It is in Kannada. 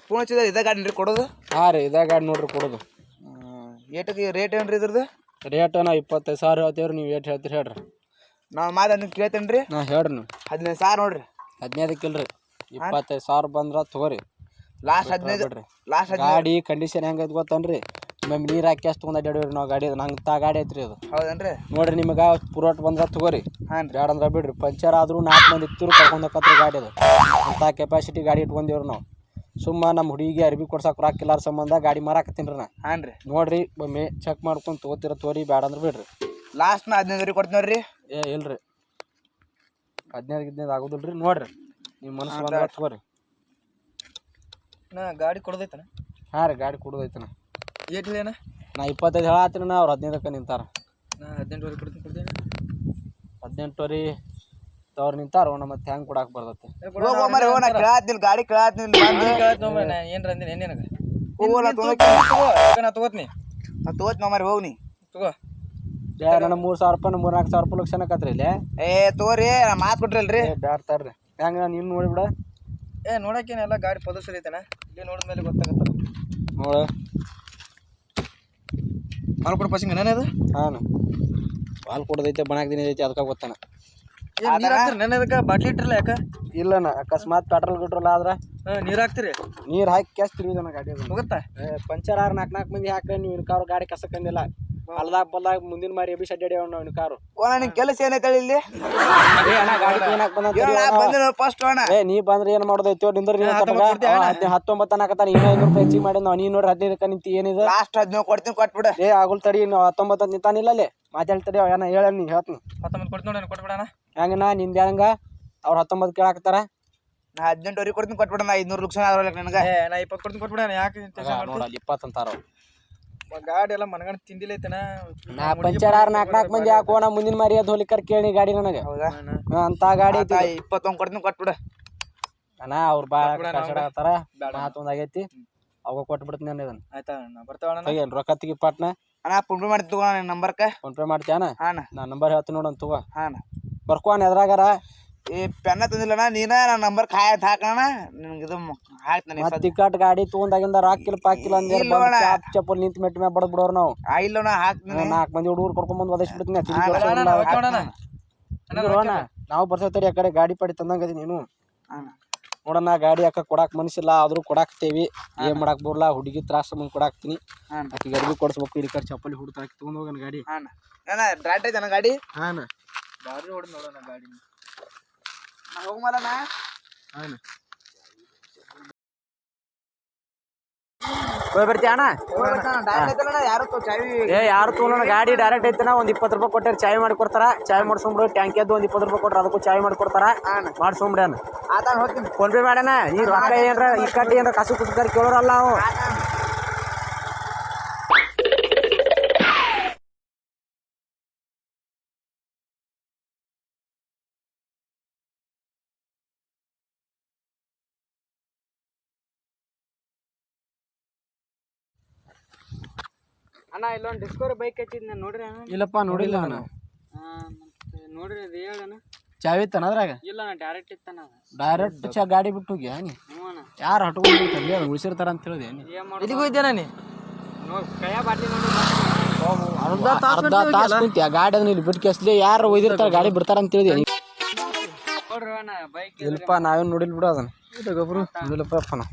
ಫೋನ್ ಹಚ್ಚಿದ್ರೆ ಇದೇ ಗಾಡಿ ರೀ ಕೊಡೋದು? ಹಾಂ ರೀ ಇದೇ ಗಾಡಿ ನೋಡ್ರಿ ಕೊಡೋದು. ಏಟಕ್ಕೆ ರೇಟ್ ಏನು ರೀ ಇದ್ರದ್ದು? ರೇಟ್ ನಾ 25,000 ಹೇಳ್ತೀವಿ, ನೀವು ಏಟ್ ಹೇಳ್ತೀರಿ ಹೇಳ್ರಿ. ನಾವು ಮಾತು ಕೇಳ್ತೇನೆ ರೀ. ನಾ ಹೇಳ್ರಿ ನೀವು 15,000 ನೋಡ್ರಿ. 15ಕ್ಕೆ ಇಲ್ರಿ, 25,000 ಬಂದ್ರೆ ತಗೋರಿ. ಲಾಸ್ಟ್ 15 ಬಿಡ್ರಿ. ಗಾಡಿ ಕಂಡೀಷನ್ ಹೆಂಗೈತೆ ಗೊತ್ತನ್ರಿ? ಮ್ಯಾಮ್ ನೀರು ಹಾಕಿ ಅಷ್ಟು ತೊಗೊಂಡು ಅಡ್ಡಾಡಿವ್ರಿ ನಾವು ಗಾಡಿ. ನಂಗೆ ಗಾಡಿ ಐತ್ರಿ ಅದು. ಹೌದನ್ರಿ? ನೋಡ್ರಿ ನಿಮಗೆ ಪುರೋಟ್ ಬಂದ್ರೆ ತಗೋರಿ. ಹಾಂ ರೀ. ಬೇಡಂದ್ರೆ ಬಿಡ್ರಿ. ಪಂಚರ್ ಆದ್ರೂ 4 ಮಂದಿ ಇತ್ತಿರು ಕರ್ಕೊಂಡು ಹೋಗತ್ರಿ ಗಾಡಿ ಅದು. ಅಂಥ ಕೆಪಾಸಿಟಿ ಗಾಡಿ ಇಟ್ಕೊಂಡೇವ್ರಿ ನಾವು. ಸುಮ್ಮ ನಮ್ಮ ಹುಡುಗಿಗೆ ಅರ್ಬಿ ಕೊಡ್ಸಕ್ಕೆ ರೊಕ್ಕಿಲ್ಲಾರ ಸಂಬಂಧ ಗಾಡಿ ಮಾರಾಕತ್ತೀನಿ ರೀ ನಾ. ಹಾಂ ರೀ. ನೋಡ್ರಿ ಒಮ್ಮೆ ಚೆಕ್ ಮಾಡ್ಕೊಂಡು ತೊಗೋತೀರ ತೋರಿ, ಬೇಡಂದ್ರೆ ಬಿಡ್ರಿ. ಲಾಸ್ಟ್ ನಾ 15 ಕೊಡ್ತೀನಿ ನೋಡ್ರಿ. ಇಲ್ರಿ 15 ಆಗೋದಿಲ್ರಿ. ನೋಡ್ರಿ ನಿಮ್ಮ ಮನಸ್ಸು ಬಂದ್ರೆ ತಗೋರಿ. ನಾ ಗಾಡಿ ಕೊಡೋದೈತನ? ಹಾಂ ರೀ ಗಾಡಿ ಕೊಡೋದೈತನ. ಏಟ್ ಹೇಳೇನ? ನಾ 25 ಹೇಳತ್ತೀನಿ ನಾ, ಅವ್ರು 15ಕ್ಕೆ ನಿಂತಾರ. ನಾ 18 ಕೊಡ್ತೀನಿ. 18 ಅವ್ರು ನಿಂತಾರ. ಮತ್ತೆ ಹೆಂಗೆ ಕೊಡಕ್ಕೆ ಬರ್ತೈತೆ? ಗಾಡಿ ಕೇಳತ್ತೀನಿ ಹೋಗ್ನಿ ತಗೋ. ನನಗೆ 3,000 ರೂಪಾಯಿ 3,000-4,000 ರೂಪಾಯಿ ಲಕ್ಷಣಕತ್ರಿ ಇಲ್ಲಿ. ತಗೋರಿ ಮಾತು ಕೊಟ್ರಲ್ರಿ. ಬ್ಯಾಡ್ ತರ್ರಿ. ಹೆಂಗೆ ನೀನು ನೋಡಿಬಿಡ. ನೋಡಕ್ಕೇನೆಲ್ಲ ಗಾಡಿ ಪದಸರಿ ಐತನ, ಇಲ್ಲಿ ನೋಡಿದ್ಮೇಲೆ ಗೊತ್ತಾಗತ್ತಲ್ಲ. ನೋಡು ಹಾಲು ಕೊಡ ಪಸಿಂಗ್ ನೆನೆದು. ಹಾಂ ಹಾಲು ಕೊಡೋದೈತೆ, ಬಣಾಕ್ದಿನ ಐತೆ, ಅದಕ್ಕೆ ಗೊತ್ತಾನ. ನೆನೆದಕ್ಕೆ ಬಾಟ್ಲಿ ಇಟ್ಟಿರಲ್ಲ ಯಾಕೆ? ಇಲ್ಲಣ್ಣ, ಅಕಸ್ಮಾತ್ ಪೆಟ್ರೋಲ್ ಗಿಟ್ರೋಲ್ ಆದ್ರೆ ನೀರು ಹಾಕ್ತೀರಿ? ನೀರು ಹಾಕಿ ಕ್ಯಾಸ್ ತಿರುಗಿದಣ್ಣ ಗಾಡಿ. ಅದು ಹೋಗುತ್ತಾ? ಪಂಚರ್ 4 ಮಂದಿ ಹಾಕಿ ನೀವು ಇನ್ಕಾರು ಗಾಡಿ ಕಸಕ್ಕಂದಿಲ್ಲ. ಅಲ್ದಾಗ ಬಲ್ದಾಗ ಮುಂದಿನ ಮಾರಿ ಎಬಿ ಅಡ್ಡಾಡ್ಯಾವ ನಾವು ಇನ್ಕಾರು. ನಿನ್ ಕೆಲಸ ಏನೈತೆ ಇಲ್ಲಿ? ಗಾಡಿ ಏನಕ್ಕೆ ನೀ ಬಂದ್ರೆ ಏನು ಮಾಡೋದೈತಿ? ನಿಂದ್ರೆ 19 ಅನ್ನಕತ್ತಾನ. 500 ರೂಪಾಯಿ ಹೆಚ್ಚಿಗೆ ಮಾಡಿ ನಾವು. ನೀನು ನೋಡ್ರಿ 15ಕ್ಕೆ ನಿಂತು ಏನಿದೆ? ಲಾಸ್ಟ್ 15 ಕೊಡ್ತೀನಿ, ಕೊಟ್ಬಿಡ. ಆಗುಲ್ ತಡಿ, 19 ನಿಂತಾನಿಲ್ಲ ಅಲ್ಲಿ ಮಾತಾಡ್ತಡಿ. ಏನ ಹೇಳ ನೀ ಹೇಳ್ತೀನಿ. 19 ಕೊಡ್ತೀನಿ ನೋಡಿ, ಕೊಟ್ಬಿಡಣ. ಹೆಂಗಣ್ಣ ನಿಂದ ಹೆಂಗ? ಅವ್ರು 19 ಕೇಳಾಕತ್ತಾರ. ನಾ 18 ಕೊಡ್ತೀನಿ, ಕೊಟ್ಬಿಡ. 500 ಲಕ್ಷ ಆದ್ರಲ್ಲ ನನಗೆ. ನಾ 20 ಕೊಡ್ತೀನಿ, ಕೊಟ್ಬಿಡ. ಯಾಕೆ 20 ಅಂತಾರ ಗಾಡಿ ಎಲ್ಲ ಮನಗಂಡ ತಿಂದಿಲ್ಲ ಐತನ. ನಾ ಪಂಚರ್ 4 ಮಂದಿ ಹಾಕೋಣ ಮುಂದಿನ ಮಾರಿ ಅದು ಹೋಲಿಕರ್ ಕೇಳಿ ಗಾಡಿ ನನಗೆ. ಹೌದಾ? ಅಂತ ಗಾಡಿ ಐತಿ. 21 ಕೊಡ್ತೀನಿ, ಕೊಟ್ಬಿಡ. ಅಣ್ಣ ಅವ್ರು ಭಾಳ ಕಷ್ಟಪಡ್ತಾರ. ಮಾತೊಂದು ಆಗೈತಿ, ಅವಾಗ ಕೊಟ್ಬಿಡ್ತೀನಿ ನಾನು. ಇದನ್ನ ಆಯ್ತಾ? ಬರ್ತಾವಣ್ಣ. ರೊಕ್ಕ ತೆಗಿ ಪಟ್ನ. ಅಣ್ಣ ಫೋನ್ ಪೇ ಮಾಡಿ ತಗೋ ನನ್ನ ನಂಬರ್ಗೆ. ಫೋನ್ ಪೇ ಮಾಡ್ತೀಯಣ್ಣ? ಹಾಂ ನಾ ನಂಬರ್ ಹೇಳ್ತೀನಿ ನೋಡೋಣ ತಗೋ. ಹಾಂ ಬರ್ಕೋಣ ಎದ್ರಾಗಾರ. ಪೆನ್ನ ತಂದಿಲ್ಲಣ್ಣ, ನೀನ ನನ್ನ ನಂಬರ್ ಕಾಯತ್ ಹಾಕೋಣ. ನಿನ್ಗೆ ಇದು ಹಾಕ್ತಾನೆ. ಟಿಕೆಟ್ ಗಾಡಿ ತಗೊಂಡಾಗಿಂದ ರಾಕಿಲ್ಲ ಪಾಕಿಲ್ಲ ಅಂದ್ರೆ ಚಪ್ಪಲ್ ನಿಂತ ಮೆಟ್ಟ ಮ್ಯಾಗ ಬಡದ್ ಬಿಡೋರು ನಾವು. ಇಲ್ಲಣ್ಣ ಹಾಕ್ತೀನಿ. 4 ಮಂದಿ ಹುಡುಗರು ಕರ್ಕೊಂಡ್ಬಂದು ಒದಗಿಸ್ಬಿಡ್ತೀನಿ. ನಾವು ಬರ್ತೈತರಿ ಆ ಕಡೆ ಗಾಡಿ ಪಾಡಿ ತಂದಂಗದಿ ನೀನು. ನೋಡೋಣ ಗಾಡಿ ಯಾಕ ಕೊಡಾಕ್ ಮನಸ್ಸಿಲ್ಲ, ಆದ್ರೂ ಕೊಡಾಕ್ತೇವಿ. ಏನ್ ಮಾಡಾಕ್ ಬರಲ್ಲ, ಹುಡುಗಿ ತ್ರಾಸ ಮುಂದೆ ಕೊಡಾಕ್ತೀನಿ. ಆಕಿ ಗಡ್ಬಿ ಕೊಡ್ಸ್ಬೇಕು. ಈ ಕಡೆ ಚಪ್ಪಲಿ ಹುಡ್ತಾಕಿ ತಗೊಂಡ್ ಹೋಗೋಣ ಗಾಡಿ. ಡ್ರಾಟ್ ಐತನ ಗಾಡಿ? ಹಾಂ ಬಾರಿ ಹೊಡೆದ್ ನೋಡೋಣ ಗಾಡಿ. ಹೋಗ್ಮಲ್ಲಣ್ಣ. ಹೋಗಿ ಬರ್ತೀಯ ಅಣ್ಣ? ಯಾರು ತಗೊಳ್ಳೋಣ ಗಾಡಿ ಡೈರೆಕ್ಟ್ ಐತನ. ಒಂದು 20 ರೂಪಾಯಿ ಕೊಟ್ಟರೆ ಚಾಯ್ ಮಾಡಿ ಕೊಡ್ತಾರ. ಚಾಯ್ ಮಾಡ್ಸ್ಕೊಂಬಿಡು. ಟ್ಯಾಂಕಿ ಅದು ಒಂದು 20 ರೂಪಾಯಿ ಕೊಟ್ರೆ ಅದಕ್ಕೂ ಚಾಯ್ ಮಾಡಿ ಕೊಡ್ತಾರ. ಮಾಡ್ಸ್ಕೊಂಬಿಡ್ಯಾನ. ಫೋನ್ ಪೇ ಮಾಡ್ಯಾನ. ಈ ರೊಕ್ಕ ಏನ್ರ ಈ ಕಟ್ಟಿ ಏನ್ರ ಕಸು ಕುಸ್ಕರ್ ಕೇಳೋರಲ್ಲ ನಾವು. ಅಣ್ಣ ಇಲ್ಲೊಂದು ಡಿಸ್ಕವರಿ ಬೈಕ್ ಹಚ್ಚಿದ್ ನಾನು ನೋಡ್ರಿ. ಇಲ್ಲಪ್ಪ ನೋಡಿಲ್ಲ ನಾನು. ನೋಡ್ರಿ ಅದು ಹೇಳಣ್ಣ. ಚಾವಿ ಇತ್ತಾನ ಅದ್ರಾಗ? ಇಲ್ಲ ಅಣ್ಣ ಡೈರೆಕ್ಟ್ ಇತ್ತಾನ. ಡೈರೆಕ್ಟ್ ಗಾಡಿ ಬಿಟ್ಟು ಹೋಗಿ ನೀ? ಯಾರು ಹಟ್ಕೊಂಡು ಉಳಿಸಿರ್ತಾರ ಅಂತ ಹೇಳಿದೆ. ಎಲ್ಲಿಗೆ ಹೋಗಿದ್ದೇನ ನೀ? ಕೈಯ ಬಾಟ್ಲಿ ನೋಡಿ ಅರ್ಧ ತಾಸು ಕುಂತಿ ಆ ಗಾಡಿ ಅದನ್ನ ಇಲ್ಲಿ ಬಿಟ್ಟು ಕೆಸ್ಲಿ. ಯಾರು ಒಯ್ದಿರ್ತಾರ ಗಾಡಿ ಬಿಡ್ತಾರ ಅಂತ ಹೇಳಿದೆ. ನೋಡ್ರಿ ಅಣ್ಣ ಬೈಕ್. ಇಲ್ಪ ನಾವೇನು ನೋಡಿಲ್ ಬಿಡು ಅದನ್ನ. ನೋಡಿಲ್ಲಪ್ಪ ನಾವು.